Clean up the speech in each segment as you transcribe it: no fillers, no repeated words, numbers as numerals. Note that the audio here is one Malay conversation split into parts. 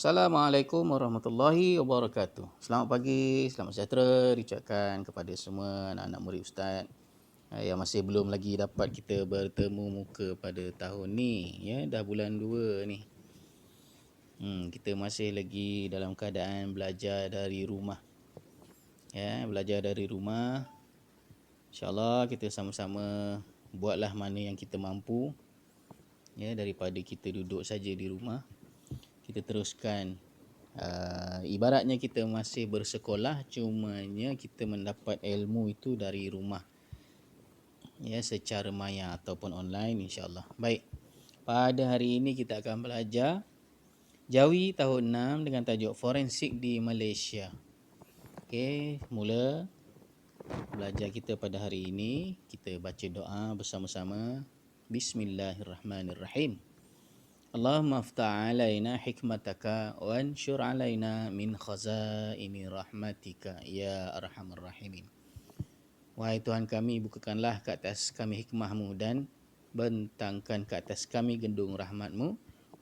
Assalamualaikum warahmatullahi wabarakatuh. Selamat pagi, selamat sejahtera diucapkan kepada semua anak-anak murid Ustaz yang masih belum lagi dapat kita bertemu muka pada tahun ni, ya, dah bulan 2 ni. Kita masih lagi dalam keadaan belajar dari rumah. Ya, belajar dari rumah. InsyaAllah kita sama-sama buatlah mana yang kita mampu. Ya, daripada kita duduk saja di rumah, kita teruskan. Ibaratnya kita masih bersekolah, cumanya kita mendapat ilmu itu dari rumah, ya, secara maya ataupun online, insyaAllah. Baik, pada hari ini kita akan belajar Jawi tahun 6 dengan tajuk forensik di Malaysia. Okey, mula belajar kita pada hari ini, kita baca doa bersama-sama. Bismillahirrahmanirrahim. Allahumma aftah alaina hikmataka wa anshur alaina min khazaini rahmatika ya arhamar rahimin. Wahai Tuhan kami, bukakanlah ke atas kami hikmahmu dan bentangkan ke atas kami gendung rahmatmu.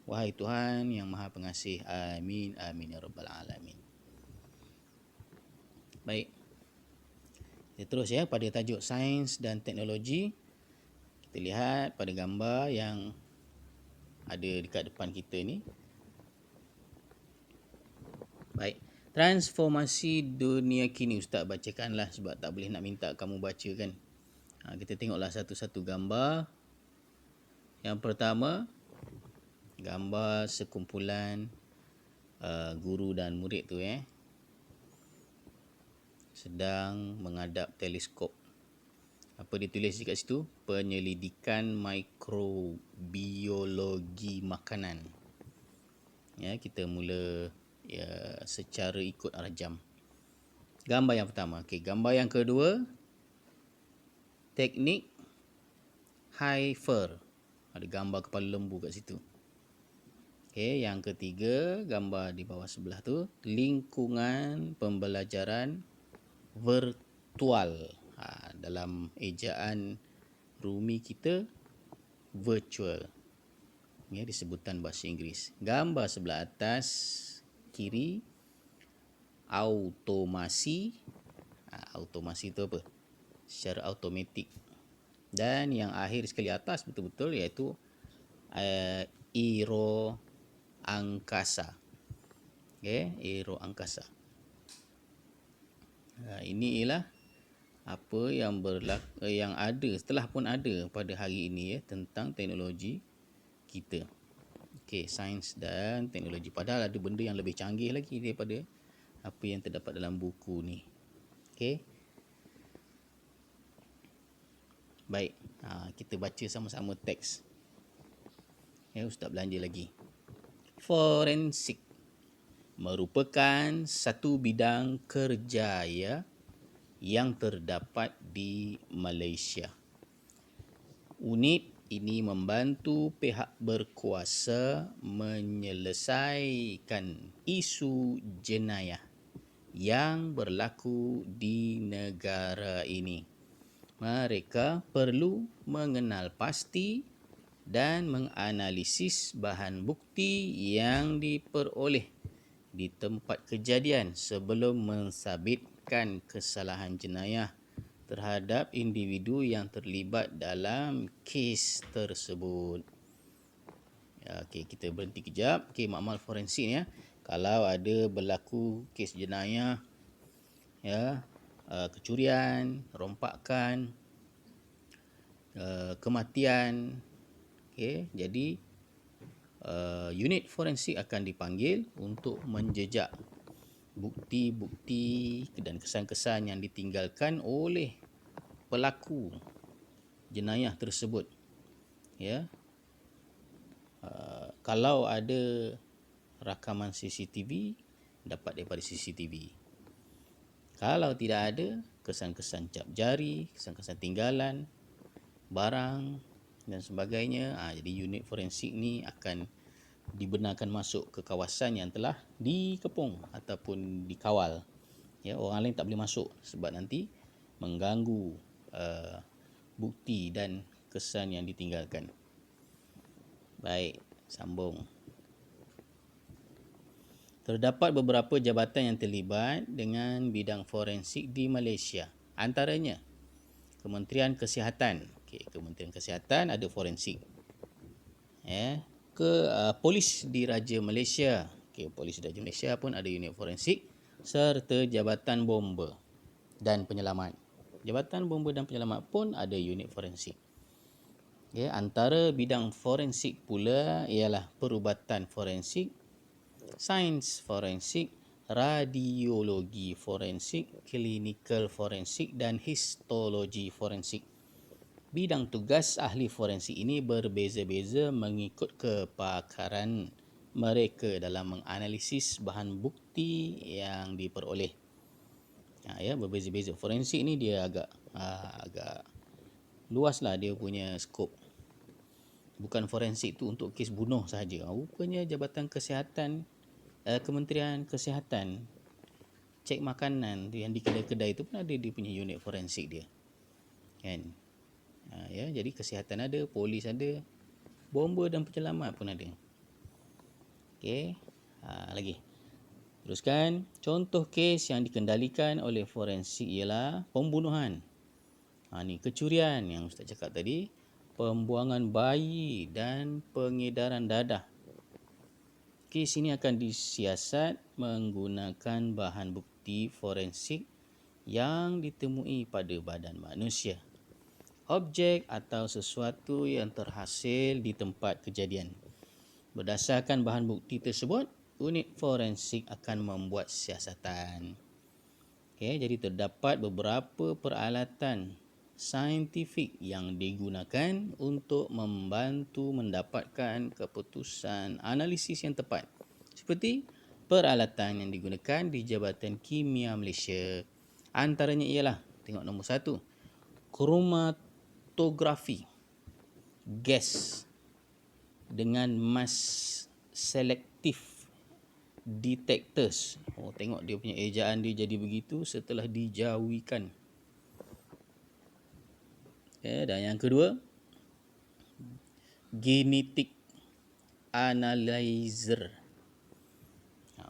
Wahai Tuhan yang maha pengasih. Amin, amin ya rabbal alamin. Baik, kita terus ya pada tajuk sains dan teknologi. Kita lihat pada gambar yang ada dekat depan kita ni. Baik, transformasi dunia kini. Ustaz bacakanlah sebab tak boleh nak minta kamu baca kan. Kita tengoklah satu-satu gambar. Yang pertama, gambar sekumpulan guru dan murid tu sedang menghadap teleskop. Apa ditulis dekat situ? Penyelidikan mikrobiologi makanan. Ya, kita mula secara ikut arah jam. Gambar yang pertama. Okey, gambar yang kedua, teknik high fur. Ada gambar kepala lembu kat situ. Okey, yang ketiga, gambar di bawah sebelah tu, lingkungan pembelajaran virtual. Dalam ejaan Rumi kita, virtual. Ini disebutan bahasa Inggeris. Gambar sebelah atas kiri, automasi. Automasi tu apa? Secara automatik. Dan yang akhir sekali atas betul-betul iaitu aero angkasa. Okay, aero angkasa. Ini ialah apa yang yang ada, setelah pun ada pada hari ini tentang teknologi kita. Okey, sains dan teknologi. Padahal ada benda yang lebih canggih lagi daripada apa yang terdapat dalam buku ni. Okey. Baik, kita baca sama-sama teks. Ya, Ustaz belanja lagi. Forensik merupakan satu bidang kerja yang terdapat di Malaysia. Unit ini membantu pihak berkuasa menyelesaikan isu jenayah yang berlaku di negara ini. Mereka perlu mengenal pasti dan menganalisis bahan bukti yang diperoleh di tempat kejadian sebelum mensabitkan kesalahan jenayah terhadap individu yang terlibat dalam kes tersebut. Okey, kita berhenti kejap. Okey, makmal forensik ni kalau ada berlaku kes jenayah, kecurian, rompakan, kematian, jadi unit forensik akan dipanggil untuk menjejak bukti-bukti dan kesan-kesan yang ditinggalkan oleh pelaku jenayah tersebut. Kalau ada rakaman CCTV, dapat daripada CCTV. Kalau tidak ada, kesan-kesan cap jari, kesan-kesan tinggalan barang dan sebagainya. Jadi unit forensik ni akan dibenarkan masuk ke kawasan yang telah dikepung ataupun dikawal. Orang lain tak boleh masuk sebab nanti mengganggu bukti dan kesan yang ditinggalkan. Baik, sambung. Terdapat beberapa jabatan yang terlibat dengan bidang forensik di Malaysia. Antaranya Kementerian Kesihatan. Kementerian Kesihatan ada forensik. Polis Diraja Malaysia. Polis Diraja Malaysia pun ada unit forensik, serta Jabatan Bomba dan Penyelamat. Jabatan Bomba dan Penyelamat pun ada unit forensik. Antara bidang forensik pula ialah perubatan forensik, sains forensik, radiologi forensik, klinikal forensik dan histologi forensik. Bidang tugas ahli forensik ini berbeza-beza mengikut kepakaran mereka dalam menganalisis bahan bukti yang diperoleh. Berbeza-beza. Forensik ni dia agak luaslah dia punya skop. Bukan forensik tu untuk kes bunuh sahaja. Rupanya Jabatan Kesihatan, Kementerian Kesihatan, cek makanan tu yang di kedai-kedai tu pun ada dia punya unit forensik dia. Kan? Jadi kesihatan ada, polis ada, bomba dan penyelamat pun ada. Lagi. Teruskan, contoh kes yang dikendalikan oleh forensik ialah pembunuhan. Ni kecurian yang Ustaz cakap tadi, pembuangan bayi dan pengedaran dadah. Kes ini akan disiasat menggunakan bahan bukti forensik yang ditemui pada badan manusia, objek atau sesuatu yang terhasil di tempat kejadian. Berdasarkan bahan bukti tersebut, unit forensik akan membuat siasatan. Jadi terdapat beberapa peralatan saintifik yang digunakan untuk membantu mendapatkan keputusan analisis yang tepat. Seperti peralatan yang digunakan di Jabatan Kimia Malaysia. Antaranya ialah, tengok nombor 1, kromatografi gas dengan mass selective detectors. Tengok dia punya ejaan dia jadi begitu setelah dijauhikan. Dan yang kedua, genetic analyzer.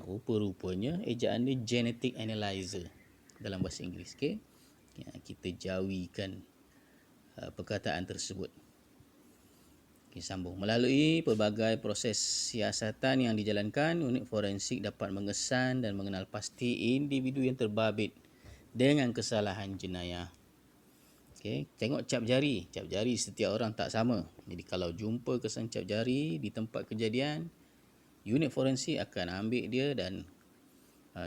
Rupa-rupanya ejaan dia genetic analyzer dalam bahasa Inggeris. Kita jauhikan perkataan tersebut. Sambung. Melalui pelbagai proses siasatan yang dijalankan, unit forensik dapat mengesan dan mengenal pasti individu yang terbabit dengan kesalahan jenayah. Tengok cap jari. Cap jari setiap orang tak sama. Jadi kalau jumpa kesan cap jari di tempat kejadian, unit forensik akan ambil dia dan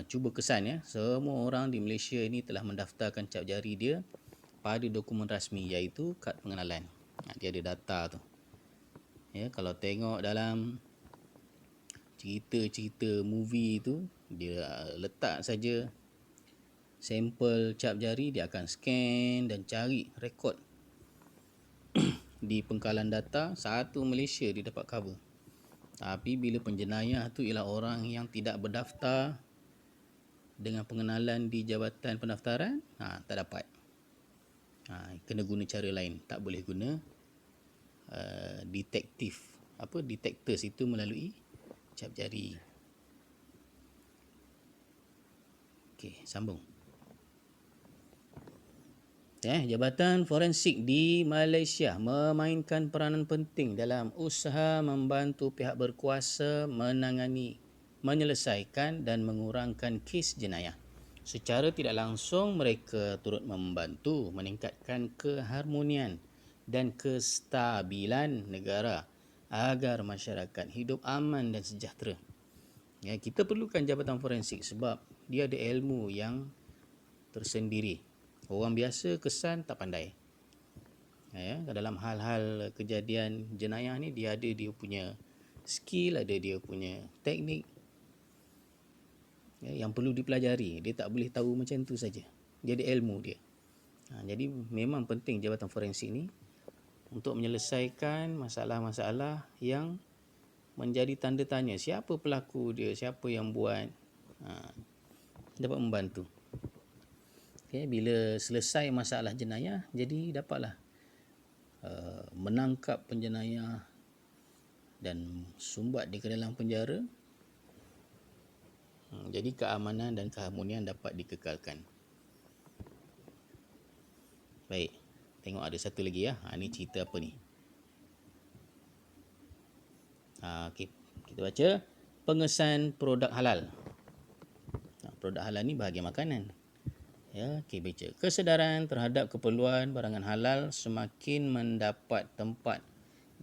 cuba kesan. Semua orang di Malaysia ini telah mendaftarkan cap jari dia pada dokumen rasmi, iaitu kad pengenalan. Dia ada data tu. Kalau tengok dalam cerita-cerita movie tu, dia letak saja sampel cap jari, dia akan scan dan cari rekod di pengkalan data. Satu Malaysia dia dapat cover. Tapi bila penjenayah tu ialah orang yang tidak berdaftar dengan pengenalan di Jabatan Pendaftaran, tak dapat. Kena guna cara lain. Tak boleh guna detectors itu melalui cap jari. Sambung. Jabatan forensik di Malaysia memainkan peranan penting dalam usaha membantu pihak berkuasa menangani, menyelesaikan dan mengurangkan kes jenayah. Secara tidak langsung, mereka turut membantu meningkatkan keharmonian dan kestabilan negara agar masyarakat hidup aman dan sejahtera. Kita perlukan jabatan forensik sebab dia ada ilmu yang tersendiri. Orang biasa kesan tak pandai. Dalam hal-hal kejadian jenayah ni, dia ada dia punya skill, ada dia punya teknik yang perlu dipelajari. Dia tak boleh tahu macam tu saja. Dia ada ilmu dia. Jadi memang penting jabatan forensik ni untuk menyelesaikan masalah-masalah yang menjadi tanda tanya. Siapa pelaku dia, siapa yang buat, dapat membantu. Bila selesai masalah jenayah, jadi dapatlah menangkap penjenayah dan sumbat dia ke dalam penjara Jadi keamanan dan keharmonian dapat dikekalkan. Baik, tengok ada satu lagi ya. Ni cerita apa ni? Okay. Kita baca pengesan produk halal. Produk halal ni bahagian makanan. Ya, okay, baca. Kesedaran terhadap keperluan barangan halal semakin mendapat tempat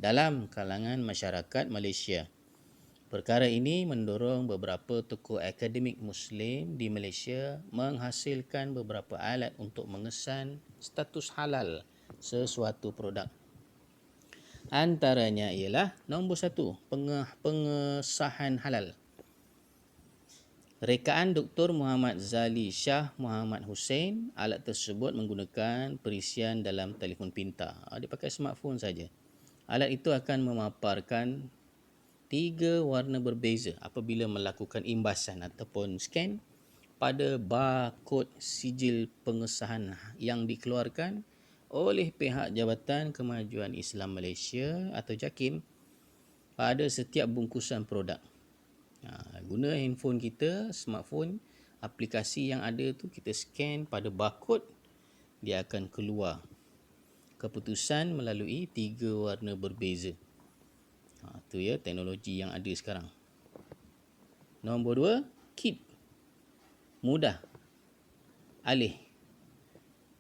dalam kalangan masyarakat Malaysia. Perkara ini mendorong beberapa tokoh akademik Muslim di Malaysia menghasilkan beberapa alat untuk mengesan status halal sesuatu produk. Antaranya ialah nombor 1, pengesahan halal. Rekaan Dr. Muhammad Zali Shah Muhammad Hussein, alat tersebut menggunakan perisian dalam telefon pintar. Dia pakai smartphone saja. Alat itu akan memaparkan 3 warna berbeza apabila melakukan imbasan ataupun scan pada barkod sijil pengesahan yang dikeluarkan oleh pihak Jabatan Kemajuan Islam Malaysia atau JAKIM pada setiap bungkusan produk. Guna handphone kita, smartphone, aplikasi yang ada tu kita scan pada barkod, dia akan keluar keputusan melalui 3 warna berbeza. Tu ya teknologi yang ada sekarang. Nombor 2, kit. Mudah. Alih.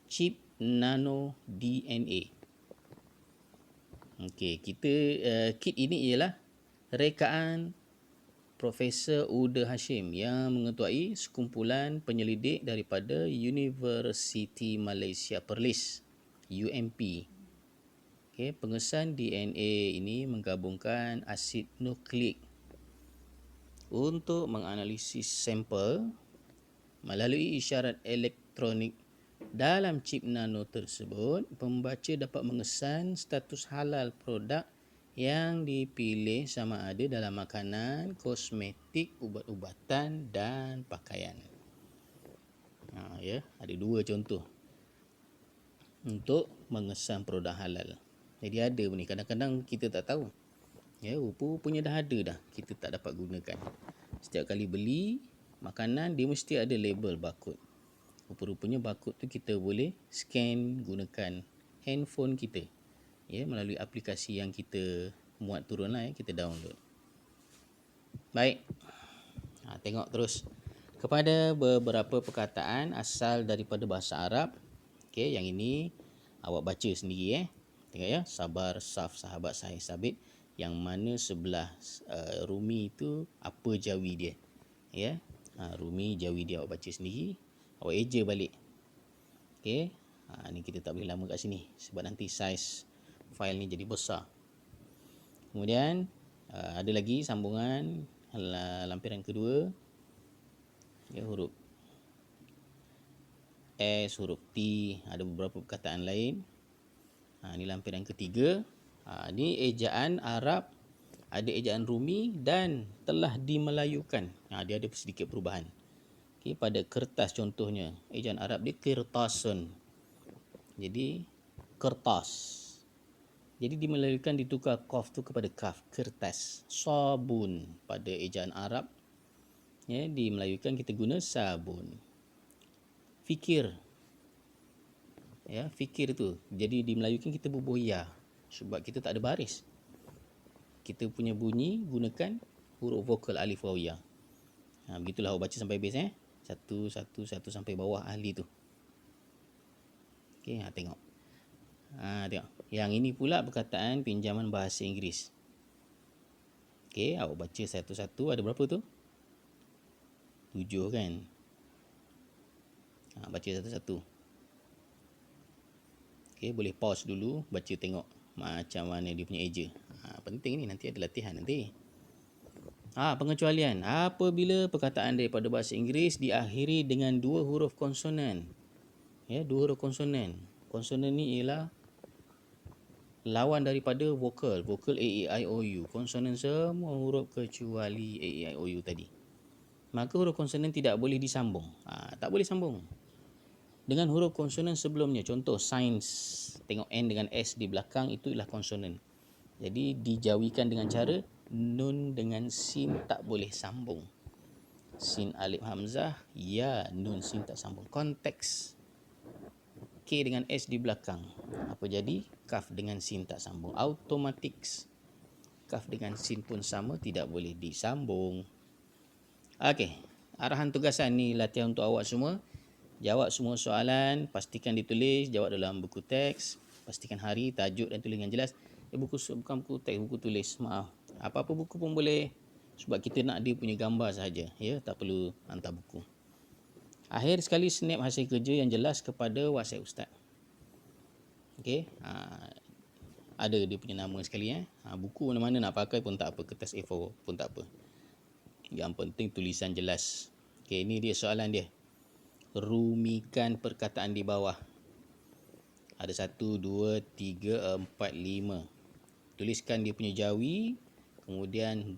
Chip nano DNA. Okey, kit ini ialah rekaan Profesor Uda Hashim yang mengetuai sekumpulan penyelidik daripada Universiti Malaysia Perlis, UMP. Okay, pengesan DNA ini menggabungkan asid nukleik untuk menganalisis sampel melalui isyarat elektronik. Dalam chip nano tersebut, pembaca dapat mengesan status halal produk yang dipilih sama ada dalam makanan, kosmetik, ubat-ubatan dan pakaian. Ada 2 contoh untuk mengesan produk halal. Jadi ada pun ni, kadang-kadang kita tak tahu. Rupa-rupanya dah ada dah, kita tak dapat gunakan. Setiap kali beli makanan, dia mesti ada label barcode. Rupa-rupanya barcode tu kita boleh scan gunakan handphone kita. Melalui aplikasi yang kita muat turun lah, kita download. Baik. Tengok terus. Kepada beberapa perkataan asal daripada bahasa Arab. Okey, yang ini awak baca sendiri Tengok ya, sabar, saf, sahabat, sahih, sabit. Yang mana sebelah rumi itu apa jawi dia. Rumi, jawi dia awak baca sendiri. Awak eja balik. Okey. Ni kita tak boleh lama kat sini sebab nanti saiz fail ni jadi besar. Kemudian ada lagi sambungan lampiran kedua. Huruf S, huruf T, ada beberapa perkataan lain. Ni lampiran ketiga. Ni ejaan Arab, ada ejaan Rumi dan telah dimelayukan. Dia ada sedikit perubahan. Okay, pada kertas contohnya, ejaan Arab dia kirtasun. Jadi kertas. Jadi dimelayukan, ditukar qaf tu kepada kaf, kertas. Sabun pada ejaan Arab, dimelayukan kita guna sabun. Fikir. Fikir tu. Jadi di Melayu kan kita bubuh ya sebab kita tak ada baris. Kita punya bunyi gunakan huruf vokal alif waw ya. Begitulah awak baca sampai habis Satu sampai bawah ahli tu. Okey, tengok. Tengok. Yang ini pula perkataan pinjaman bahasa Inggeris. Okey, awak baca satu-satu. Ada berapa tu? 7 kan? Baca satu-satu. Okay, boleh pause dulu, baca tengok macam mana dia punya eja. Penting ni, nanti ada latihan nanti. Pengecualian. Apabila perkataan daripada bahasa Inggeris diakhiri dengan 2 huruf konsonan. 2 huruf konsonan. Konsonan ni ialah lawan daripada vokal. Vokal A, E, I, O, U. Konsonan semua huruf kecuali A, E, I, O, U tadi. Maka huruf konsonan tidak boleh disambung. Tak boleh sambung dengan huruf konsonan sebelumnya. Contoh sains, tengok N dengan S di belakang, itu ialah konsonan. Jadi dijawikan dengan cara nun dengan sin tak boleh sambung. sin alif hamzah, ya nun sin tak sambung. Konteks K dengan S di belakang. Apa jadi? Kaf dengan sin tak sambung. Automatics. Kaf dengan sin pun sama, tidak boleh disambung. Okey, arahan tugasan ni latihan untuk awak semua. Jawab semua soalan, pastikan ditulis, jawab dalam buku teks, pastikan hari, tajuk dan tulis dengan jelas. Bukan buku teks, buku tulis, maaf. Apa-apa buku pun boleh, sebab kita nak dia punya gambar sahaja, ya, tak perlu hantar buku. Akhir sekali, snap hasil kerja yang jelas kepada WhatsApp Ustaz. Okey, ada dia punya nama sekali. Buku mana-mana nak pakai pun tak apa, kertas A4 pun tak apa. Yang penting tulisan jelas. Okey, ini dia soalan dia. Rumikan perkataan di bawah. Ada 1, 2, 3, 4, 5. Tuliskan dia punya jawi, kemudian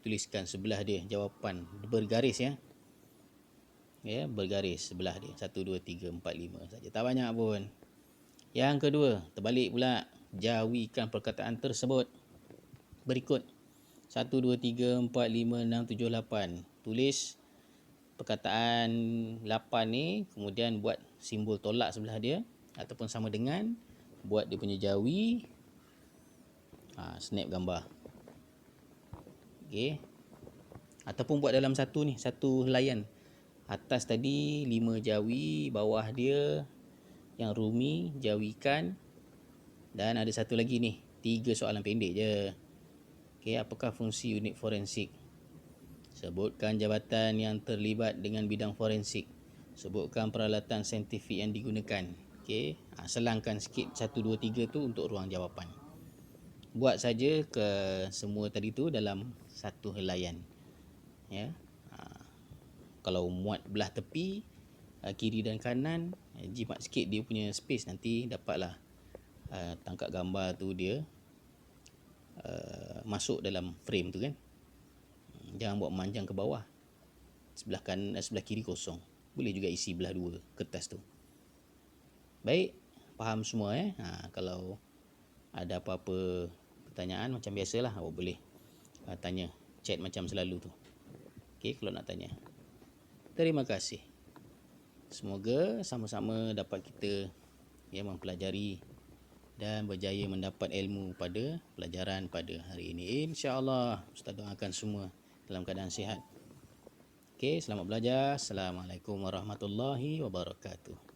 tuliskan sebelah dia jawapan bergaris, ya. Ya, bergaris sebelah dia. 1, 2, 3, 4, 5 saja. Tak banyak pun. Yang kedua, terbalik pula. Jawikan perkataan tersebut berikut. 1, 2, 3, 4, 5, 6, 7, 8. Tulis perkataan 8 ni, kemudian buat simbol tolak sebelah dia, ataupun sama dengan, buat dia punya jawi, snap gambar. Okey. Ataupun buat dalam satu ni, satu helaian. Atas tadi 5 jawi, bawah dia yang rumi, jawikan. Dan ada satu lagi ni, 3 soalan pendek je. Okey, apakah fungsi unit forensik? Sebutkan jabatan yang terlibat dengan bidang forensik. Sebutkan peralatan saintifik yang digunakan. Okey, selangkan sikit 1, 2, 3 tu untuk ruang jawapan. Buat saja ke semua tadi tu dalam satu helaian. Ya. Kalau muat belah tepi, kiri dan kanan, jimat sikit dia punya space, nanti dapatlah tangkap gambar tu dia masuk dalam frame tu kan. Jangan buat memanjang ke bawah. Sebelah kanan, sebelah kiri kosong. Boleh juga isi belah dua kertas tu. Baik, faham semua kalau ada apa-apa pertanyaan macam biasalah, awak boleh tanya, chat macam selalu tu. Okey, kalau nak tanya. Terima kasih. Semoga sama-sama dapat kita mempelajari dan berjaya mendapat ilmu pada pelajaran pada hari ini. InsyaAllah, Ustaz doakan semua dalam keadaan sihat. Okey, selamat belajar. Assalamualaikum warahmatullahi wabarakatuh.